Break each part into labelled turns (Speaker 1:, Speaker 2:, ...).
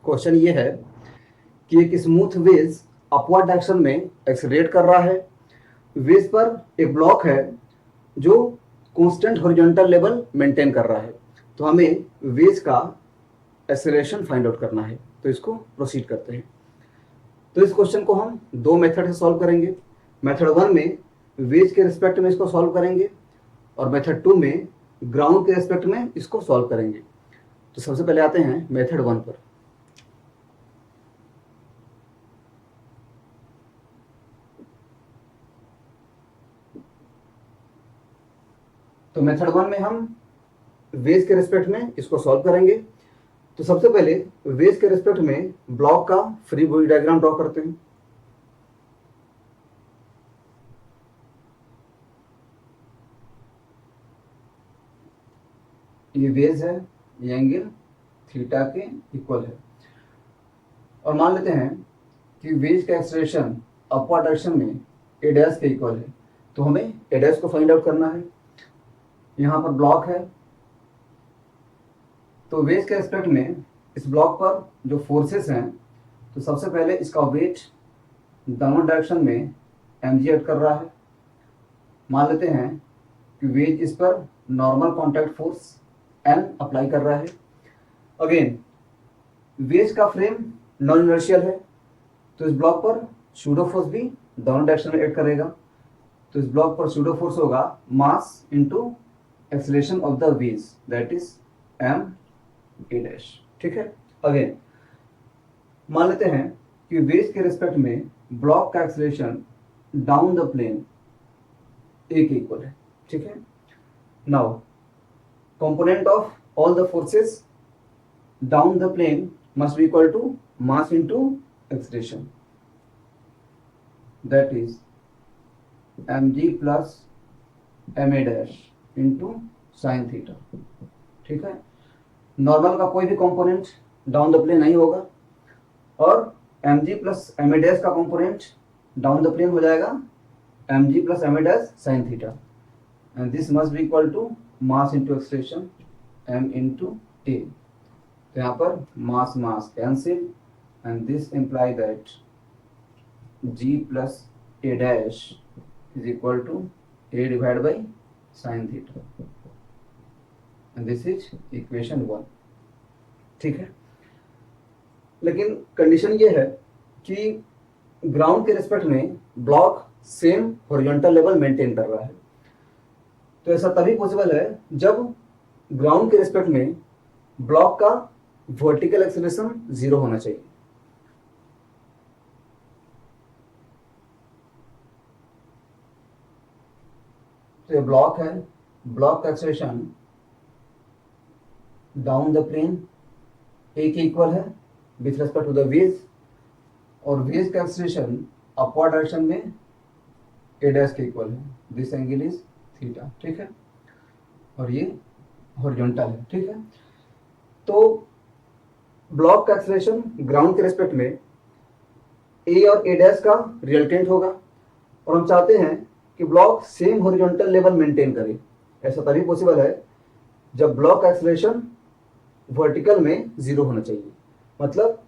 Speaker 1: Question ये है कि एक स्मूथ वेज अपवर्ड डायरेक्शन में एक्सेलरेट कर रहा है। वेज पर एक ब्लॉक है जो कांस्टेंट हॉरिजॉन्टल लेवल मेंटेन कर रहा है। तो हमें वेज का एक्सेलरेशन फाइंड आउट करना है, तो इसको प्रोसीड करते हैं। तो इस क्वेश्चन को हम दो मेथड से सॉल्व करेंगे। मेथड 1 में वेज के रिस्पेक्ट में इसको सॉल्व करेंगे और मेथड 2 में ग्राउंड के रिस्पेक्ट में इसको सॉल्व करेंगे। तो सबसे पहले आते हैं मेथड 1 पर। तो मेथड 1 में हम वेज के रिस्पेक्ट में इसको सॉल्व करेंगे। तो सबसे पहले वेज के रिस्पेक्ट में ब्लॉक का फ्री बॉडी डायग्राम ड्रॉ करते हैं। ये वेज है, ये एंगल थीटा के इक्वल है और मान लेते हैं कि वेज का एक्सेलरेशन अपवर्ड डायरेक्शन में ए डैश के इक्वल है। तो हमें ए डैश को फाइंड आउट करना है। यहाँ पर ब्लॉक है, तो वेज के रिस्पेक्ट में इस ब्लॉक पर जो फोर्सेस हैं, तो सबसे पहले इसका वेट डाउनवर्ड डायरेक्शन में mg एक्ट कर रहा है। मान लेते हैं कि वेज इस पर normal contact force n apply कर रहा है। अगेन वेज का फ्रेम नॉन इनर्शियल है, तो इस ब्लॉक पर सूडो फोर्स भी डाउन डायरेक्शन में एक्ट करेगा। तो इस ब्लॉक पर सूडो फोर्स होगा mass into acceleration of the ways, that is m a dash. ठीक है। अगेन मान लेते हैं कि वेज के रिस्पेक्ट में ब्लॉक का acceleration down the plane a के इक्वल है। ठीक है। Now component of all the forces down the plane must be equal to mass into acceleration, that is mg plus ma dash into sin theta। ठीक है। Normal का कोई भी component down the plane नहीं होगा और mg प्लस ma dash का component down the plane हो जाएगा mg plus ma dash sin theta, and this must be equal to mass into acceleration m into a। तो यहाँ पर mass mass cancel and this imply that g plus a dash is equal to a divide by sine theta, and this is equation 1। ठीक है। लेकिन condition ये है कि ground के रिस्पेक्ट में block same horizontal level maintain कर रहा है। तो ऐसा तभी पॉसिबल है जब ग्राउंड के रिस्पेक्ट में ब्लॉक का वर्टिकल एक्सेलरेशन 0 होना चाहिए। तो ये ब्लॉक है, ब्लॉक का acceleration down the plane a के इक्वल है with respect to the wedge, और वेज का एक्सेलरेशन अपवर्ड डायरेक्शन में a डैश के इक्वल है। This angle is theta. ठीक है। और ये हॉरिजॉन्टल है। ठीक है। तो ब्लॉक का एक्सेलरेशन ग्राउंड के रिस्पेक्ट में ए और ए डैश का रिजल्टेंट होगा और हम चाहते हैं कि block same horizontal level maintain करे। ऐसा तभी पॉसिबल है जब ब्लॉक का एक्सेलरेशन वर्टिकल में 0 होना चाहिए, मतलब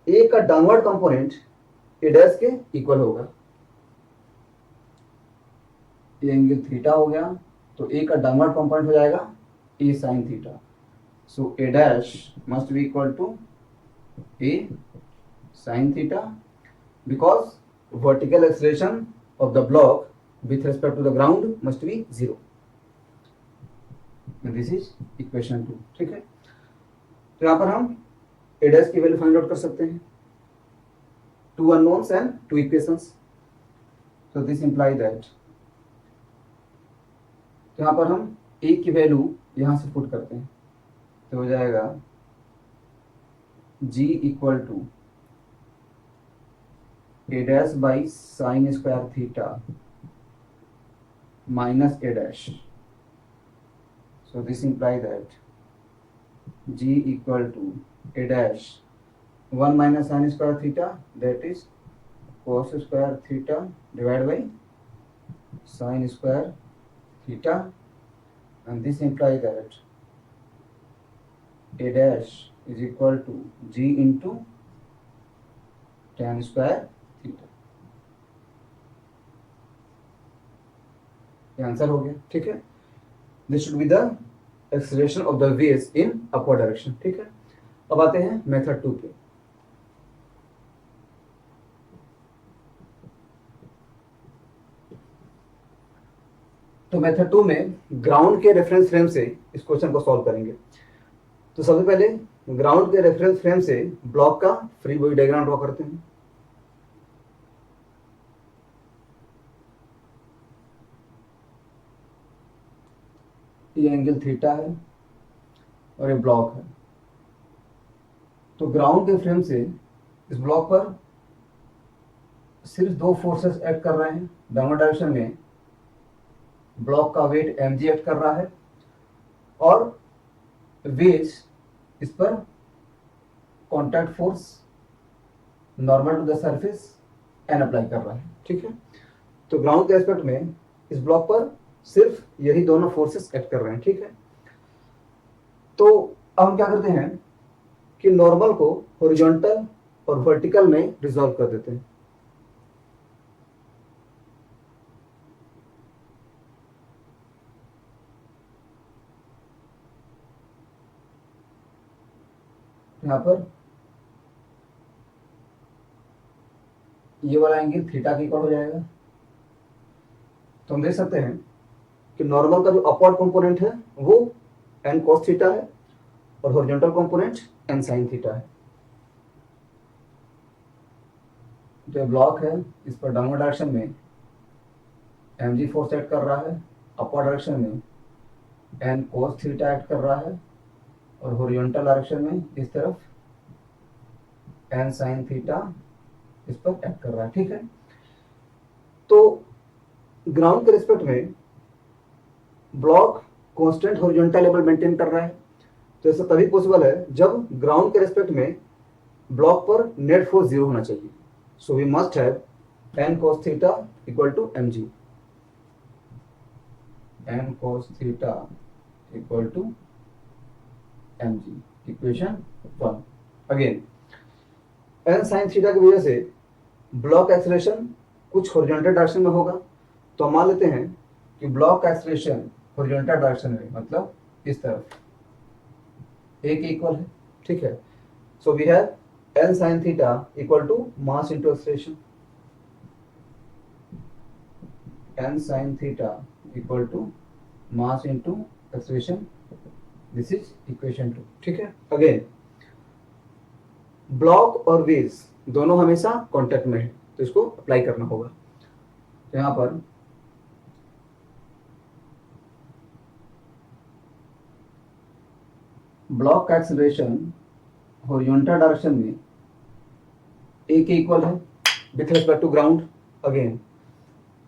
Speaker 1: ए का डाउनवर्ड कंपोनेंट ए डैश के इक्वल होगा। ये एंगल थीटा हो गया, तो ए का डाउनवर्ड कंपोनेंट हो जाएगा a sine theta. So a dash must be equal to a sine theta because vertical acceleration of the block with respect to the ground must be 0। This is equation 2। ठीक है। तो यहां पर हम a dash की value find out कर सकते हैं। 2 unknowns and 2 equations. So this imply that, तो यहाँ पर हम a की वैल्यू यहाँ से पुट करते हैं, तो हो जाएगा g equal to a dash by sine square theta minus a dash. So this imply that g equal to a dash 1 minus sine square theta, that is cos square theta divide by sine square theta, and this implies that a dash is equal to g into tan square theta. ये answer हो गया, ठीक है। This should be the acceleration of the waves in upward direction, ठीक है। अब आते हैं मेथड 2 पे। तो मेथड 2 में ग्राउंड के रेफरेंस फ्रेम से इस क्वेश्चन को सॉल्व करेंगे। तो सबसे पहले ग्राउंड के रेफरेंस फ्रेम से ब्लॉक का फ्री बॉडी डायग्राम ड्रॉ करते हैं। ये एंगल थीटा है और ये ब्लॉक है। तो ग्राउंड के फ्रेम से इस ब्लॉक पर सिर्फ दो फोर्सेस एक्ट कर रहे हैं। डाउनवर्ड डायरेक्शन में ब्लॉक का वेट mg एक्ट कर रहा है और वेज इस पर contact force normal to the surface n apply कर रहा है, ठीक है। तो ग्राउंड के एस्पेक्ट में इस ब्लॉक पर सिर्फ यही दोनों फोर्सेस एक्ट कर रहे हैं, ठीक है। तो अब हम क्या करते हैं कि नॉर्मल को हॉरिजॉन्टल और वर्टिकल में रिजॉल्व कर देते हैं। यहां पर ये वाला एंगल थीटा के इक्वल हो जाएगा। तो हम देख सकते हैं कि नॉर्मल का जो अपवर्ड कंपोनेंट है वो n cos थीटा है और horizontal component n sin theta है। जो ब्लॉक है इस पर डाउनवर्ड डायरेक्शन में mg फोर्स एक्ट कर रहा है, अपवर्ड डायरेक्शन में n cos थीटा एक्ट कर रहा है और हॉरिजॉन्टल डायरेक्शन में इस तरफ n sin थीटा इस पर एक्ट कर रहा है, ठीक है। तो ग्राउंड के रिस्पेक्ट में block constant horizontal level maintain कर रहा है। तो ऐसा तभी पॉसिबल है जब ग्राउंड के रिस्पेक्ट में ब्लॉक पर नेट फोर्स 0 होना चाहिए। So we must have n cos theta equal to mg, n cos theta equal to mg, equation 1। Again n sin theta की वजह से ब्लॉक एक्सेलरेशन कुछ हॉरिजॉन्टल डायरेक्शन में होगा। तो हम मान लेते हैं कि ब्लॉक का एक्सेलरेशन हॉरिजॉन्टल डायरेक्शन में मतलब इस तरफ a के इक्वल है, ठीक है। So we have n sin theta equal to mass into acceleration, n sin theta equal to mass into acceleration. This is equation 2, ठीक है। अगेन ब्लॉक और वेव्स दोनों हमेशा कांटेक्ट में है, तो इसको अप्लाई करना होगा। तो यहां पर ब्लॉक का एक्सेलरेशन हॉरिजॉन्टल डायरेक्शन में a के इक्वल है with respect to ground. Again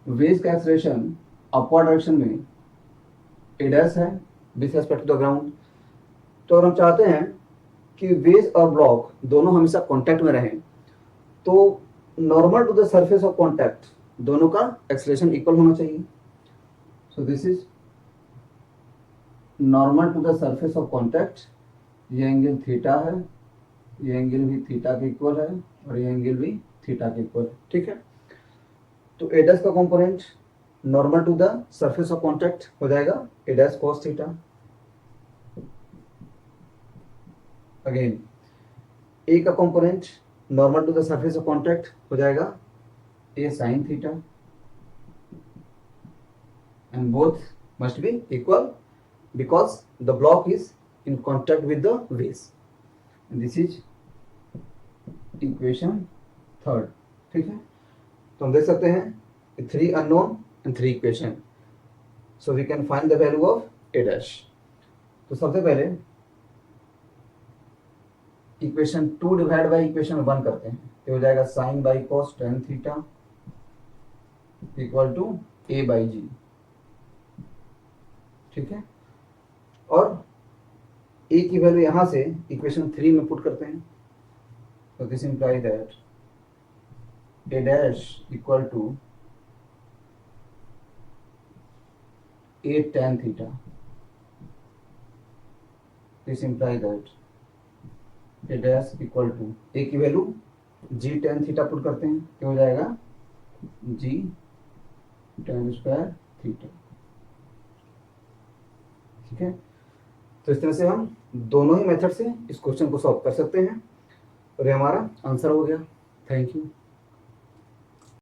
Speaker 1: waves का एक्सेलरेशन अपवर्ड डायरेक्शन में a डैश है with respect to the ground. तो अगर हम चाहते हैं कि वेव्स और ब्लॉक दोनों हमेशा कांटेक्ट में रहें तो normal to the surface of contact दोनों का एक्सेलरेशन इक्वल होना चाहिए। So this is normal to the surface of contact. ये एंगल थीटा है, ये एंगल भी थीटा के इक्वल है और ये एंगल भी थीटा के इक्वल है, ठीक है। तो ए डैश का component normal to the surface of contact हो जाएगा a dash cos theta. Again a का component normal to the surface of contact हो जाएगा a sin theta and both must be equal because the block is in contact with the base. And this is equation 3rd, ठीक है। तो हम देख सकते हैं 3 unknown and 3 equation, so we can find the value of a dash। तो सबसे पहले इक्वेशन 2 डिवाइड बाई इक्वेशन 1 करते हैं, तो हो जाएगा sin by cos tan theta equal to a by g, ठीक है। और a की वैल्यू यहां से इक्वेशन 3 में पुट करते हैं। तो this imply that a dash equal to a tan theta. This imply that a dash equal to a की value g tan theta put करते हैं, क्या हो जाएगा जी टेन स्क्वायर थीटा। ठीक है, तो इस तरह से हम दोनों ही मेथड से इस क्वेश्चन को सॉल्व कर सकते हैं और ये हमारा आंसर हो गया। Thank you.